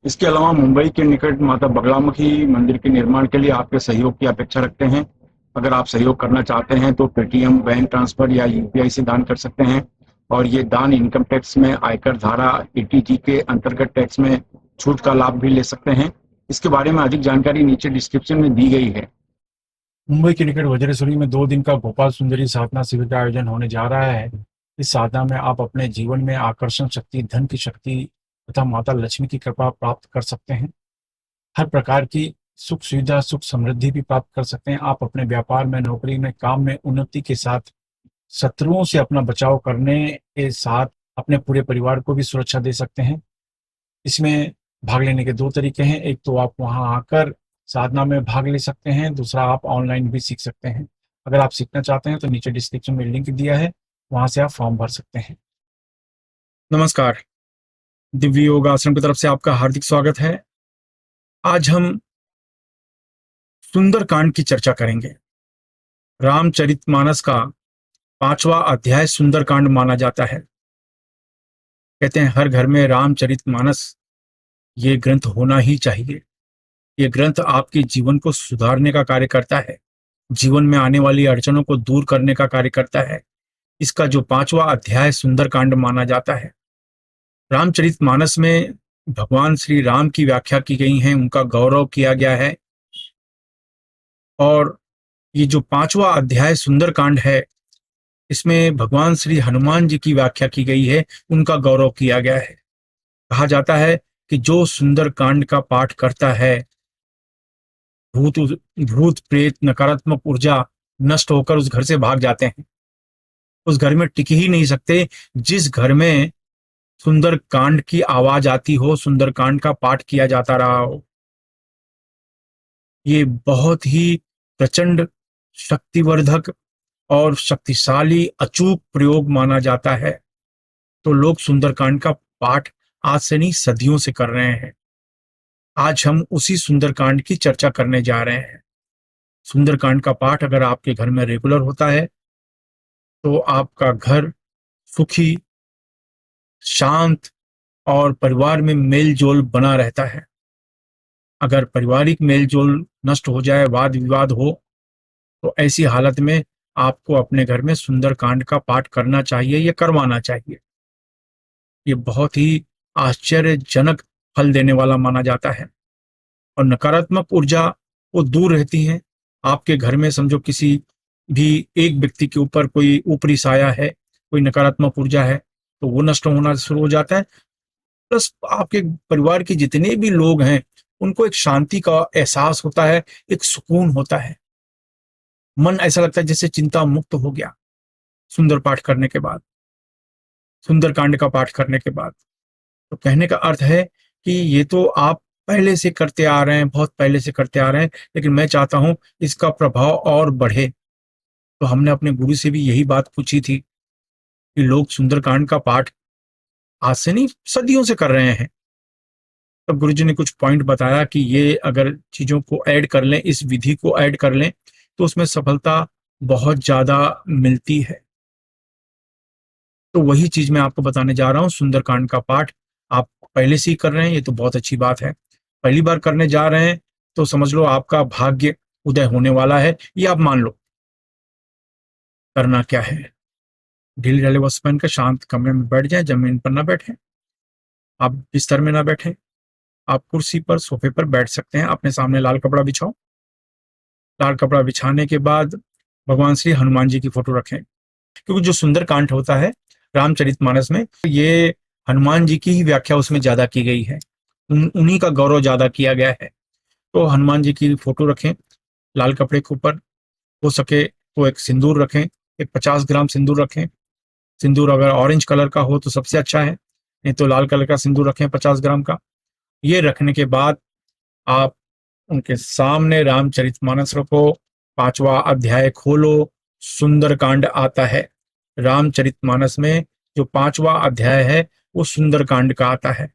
इसके अलावा मुंबई के निकट माता बगलामुखी मंदिर के निर्माण के लिए आपके सहयोग की अपेक्षा रखते हैं। अगर आप सहयोग करना चाहते हैं तो पेटीएम, बैंक ट्रांसफर या यूपीआई से दान कर सकते हैं। और ये दान इनकम टैक्स में आयकर धारा 80G के अंतर्गत टैक्स में छूट का लाभ भी ले सकते हैं। इसके बारे में अधिक जानकारी नीचे डिस्क्रिप्शन में दी गई है। मुंबई के निकट वज्रेश्वरी में 2 दिन का गोपाल सुंदरी साधना शिविर का आयोजन होने जा रहा है। इस साधना में आप अपने जीवन में आकर्षण शक्ति, धन की शक्ति तथा माता लक्ष्मी की कृपा प्राप्त कर सकते हैं। हर प्रकार की सुख सुविधा, सुख समृद्धि भी प्राप्त कर सकते हैं। आप अपने व्यापार में, नौकरी में, काम में उन्नति के साथ शत्रुओं से अपना बचाव करने के साथ अपने पूरे परिवार को भी सुरक्षा दे सकते हैं। इसमें भाग लेने के 2 तरीके हैं। एक तो आप वहां आकर साधना में भाग ले सकते हैं, दूसरा आप ऑनलाइन भी सीख सकते हैं। अगर आप सीखना चाहते हैं तो नीचे डिस्क्रिप्शन में लिंक दिया है, वहां से आप फॉर्म भर सकते हैं। नमस्कार, दिव्य योग आश्रम की तरफ से आपका हार्दिक स्वागत है। आज हम सुंदरकांड की चर्चा करेंगे। रामचरितमानस का 5वां अध्याय सुंदरकांड माना जाता है। कहते हैं हर घर में रामचरितमानस ये ग्रंथ होना ही चाहिए। ये ग्रंथ आपके जीवन को सुधारने का कार्य करता है, जीवन में आने वाली अड़चनों को दूर करने का कार्य करता है। इसका जो 5वां अध्याय सुंदरकांड माना जाता है। रामचरितमानस में भगवान श्री राम की व्याख्या की गई है, उनका गौरव किया गया है। और ये जो 5वां अध्याय सुंदरकांड है, इसमें भगवान श्री हनुमान जी की व्याख्या की गई है, उनका गौरव किया गया है। कहा जाता है कि जो सुंदरकांड का पाठ करता है, भूत भूत प्रेत नकारात्मक ऊर्जा नष्ट होकर उस घर से भाग जाते हैं। उस घर में टिक ही नहीं सकते। जिस घर में सुंदरकांड की आवाज आती हो, सुंदरकांड का पाठ किया जाता रहा हो, ये बहुत ही प्रचंड, शक्तिवर्धक और शक्तिशाली अचूक प्रयोग माना जाता है। तो लोग सुंदरकांड का पाठ आज से नहीं, सदियों से कर रहे हैं। आज हम उसी सुंदरकांड की चर्चा करने जा रहे हैं। सुंदरकांड का पाठ अगर आपके घर में रेगुलर होता है तो आपका घर सुखी, शांत और परिवार में मेल जोल बना रहता है। अगर पारिवारिक मेल जोल नष्ट हो जाए, वाद विवाद हो, तो ऐसी हालत में आपको अपने घर में सुंदरकांड का पाठ करना चाहिए या करवाना चाहिए। ये बहुत ही आश्चर्यजनक फल देने वाला माना जाता है। और नकारात्मक ऊर्जा वो दूर रहती है। आपके घर में समझो किसी भी एक व्यक्ति के ऊपर कोई ऊपरी साया है, कोई नकारात्मक ऊर्जा है, तो वो नष्ट होना शुरू हो जाता है। प्लस आपके परिवार के जितने भी लोग हैं, उनको एक शांति का एहसास होता है, एक सुकून होता है। मन ऐसा लगता है जैसे चिंता मुक्त हो गया सुंदर पाठ करने के बाद, सुंदरकांड का पाठ करने के बाद। तो कहने का अर्थ है कि ये तो आप पहले से करते आ रहे हैं, बहुत पहले से करते आ रहे हैं, लेकिन मैं चाहता हूं इसका प्रभाव और बढ़े। तो हमने अपने गुरु से भी यही बात पूछी थी कि लोग सुंदरकांड का पाठ आज से नहीं, सदियों से कर रहे हैं। तब गुरु जी ने कुछ पॉइंट बताया कि ये अगर चीजों को ऐड कर लें, इस विधि को ऐड कर लें, तो उसमें सफलता बहुत ज्यादा मिलती है। तो वही चीज मैं आपको बताने जा रहा हूँ। सुंदरकांड का पाठ आप पहले से ही कर रहे हैं, ये तो बहुत अच्छी बात है। पहली बार करने जा रहे हैं तो समझ लो आपका भाग्य उदय होने वाला है, ये आप मान लो। करना क्या है, ढीले ढाले वस्त्र पहनकर शांत कमरे में बैठ जाएं, जमीन पर ना बैठें, आप बिस्तर में ना बैठें, आप कुर्सी पर, सोफे पर बैठ सकते हैं। अपने सामने लाल कपड़ा बिछाओ। लाल कपड़ा बिछाने के बाद भगवान श्री हनुमान जी की फोटो रखें, क्योंकि जो सुंदरकांड होता है रामचरितमानस में, ये हनुमान जी की ही व्याख्या उसमें ज्यादा की गई है, उन्हीं का गौरव ज्यादा किया गया है। तो हनुमान जी की फोटो रखें लाल कपड़े के ऊपर। हो सके तो एक सिंदूर रखें, एक 50 ग्राम सिंदूर रखें। सिंदूर अगर ऑरेंज कलर का हो तो सबसे अच्छा है, नहीं तो लाल कलर का सिंदूर रखें 50 ग्राम का। ये रखने के बाद आप उनके सामने रामचरितमानस रखो, 5वां अध्याय खोलो, सुंदरकांड आता है। रामचरितमानस में जो 5वां अध्याय है वो सुंदरकांड का आता है।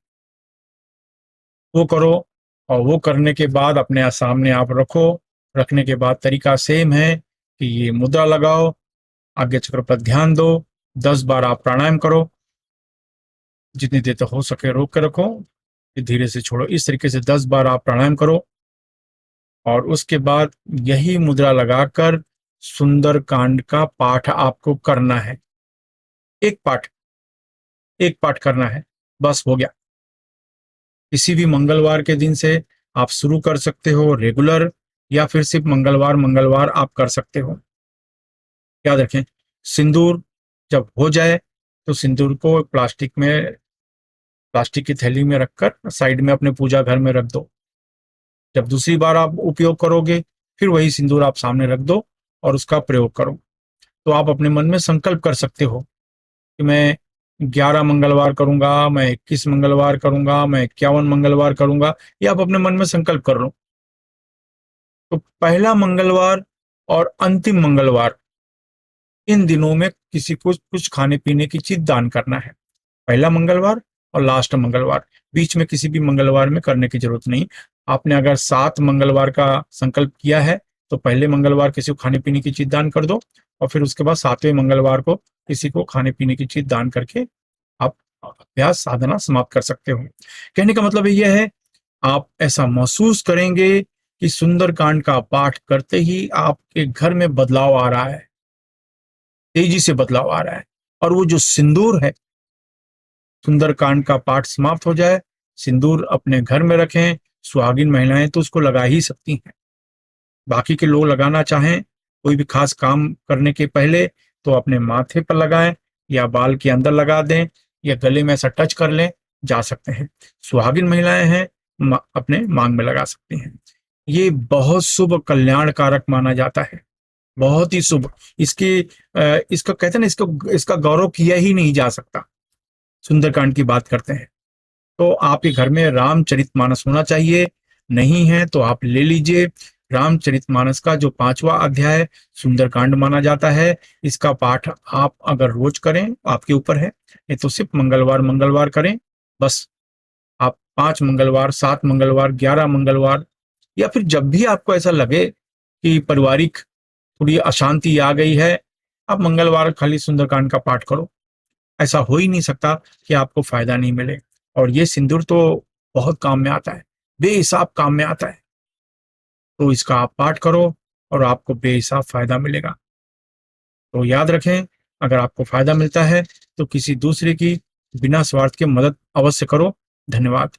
वो करो, और वो करने के बाद अपने सामने आप रखो। रखने के बाद तरीका सेम है कि ये मुद्रा लगाओ, आज्ञा चक्र पर ध्यान दो, 10 बार आप प्राणायाम करो, जितनी देर तक हो सके रोक के रखो। फिर धीरे से छोड़ो। इस तरीके से 10 बार आप प्राणायाम करो और उसके बाद यही मुद्रा लगाकर सुंदरकांड का पाठ आपको करना है। एक पाठ, एक पाठ करना है, बस हो गया। किसी भी मंगलवार के दिन से आप शुरू कर सकते हो रेगुलर, या फिर सिर्फ मंगलवार मंगलवार आप कर सकते हो। याद रखें, सिंदूर जब हो जाए तो सिंदूर को प्लास्टिक की थैली में रखकर साइड में अपने पूजा घर में रख दो। जब दूसरी बार आप उपयोग करोगे फिर वही सिंदूर आप सामने रख दो और उसका प्रयोग करो। तो आप अपने मन में संकल्प कर सकते हो कि मैं 11 मंगलवार करूंगा, मैं 21 मंगलवार करूंगा, मैं 51 मंगलवार करूंगा। ये आप अपने मन में संकल्प कर लो। तो पहला मंगलवार और अंतिम मंगलवार, इन दिनों में किसी को कुछ खाने पीने की चीज दान करना है। पहला मंगलवार और लास्ट मंगलवार, बीच में किसी भी मंगलवार में करने की जरूरत नहीं। आपने अगर 7 मंगलवार का संकल्प किया है तो पहले मंगलवार किसी को खाने पीने की चीज दान कर दो और फिर उसके बाद 7वें मंगलवार को किसी को खाने पीने की चीज दान करके आप अभ्यास साधना समाप्त कर सकते हो। कहने का मतलब यह है, आप ऐसा महसूस करेंगे कि सुंदरकांड का पाठ करते ही आपके घर में बदलाव आ रहा है, तेजी से बदलाव आ रहा है। और वो जो सिंदूर है, सुंदरकांड का पाठ समाप्त हो जाए, सिंदूर अपने घर में रखें। सुहागिन महिलाएं तो उसको लगा ही सकती हैं, बाकी के लोग लगाना चाहें कोई भी खास काम करने के पहले तो अपने माथे पर लगाएं या बाल के अंदर लगा दें या गले में ऐसा टच कर लें, जा सकते हैं। सुहागिन महिलाएं हैं, अपने मांग में लगा सकती हैं। ये बहुत शुभ कल्याणकारक माना जाता है, बहुत ही शुभ। इसका कहते हैं ना, इसका गौरव किया ही नहीं जा सकता। सुंदरकांड की बात करते हैं तो आपके घर में रामचरितमानस होना चाहिए, नहीं है तो आप ले लीजिए। रामचरितमानस का जो 5वां अध्याय सुंदरकांड माना जाता है, इसका पाठ आप अगर रोज करें आपके ऊपर है, नहीं तो सिर्फ मंगलवार मंगलवार करें। बस आप 5 मंगलवार, 7 मंगलवार, 11 मंगलवार, या फिर जब भी आपको ऐसा लगे कि पारिवारिक थोड़ी अशांति आ गई है, आप मंगलवार खाली सुंदरकांड का पाठ करो। ऐसा हो ही नहीं सकता कि आपको फायदा नहीं मिले। और ये सिंदूर तो बहुत काम में आता है, बेहिसाब काम में आता है। तो इसका आप पाठ करो और आपको बेहिसाब फायदा मिलेगा। तो याद रखें, अगर आपको फायदा मिलता है तो किसी दूसरे की बिना स्वार्थ के मदद अवश्य करो। धन्यवाद।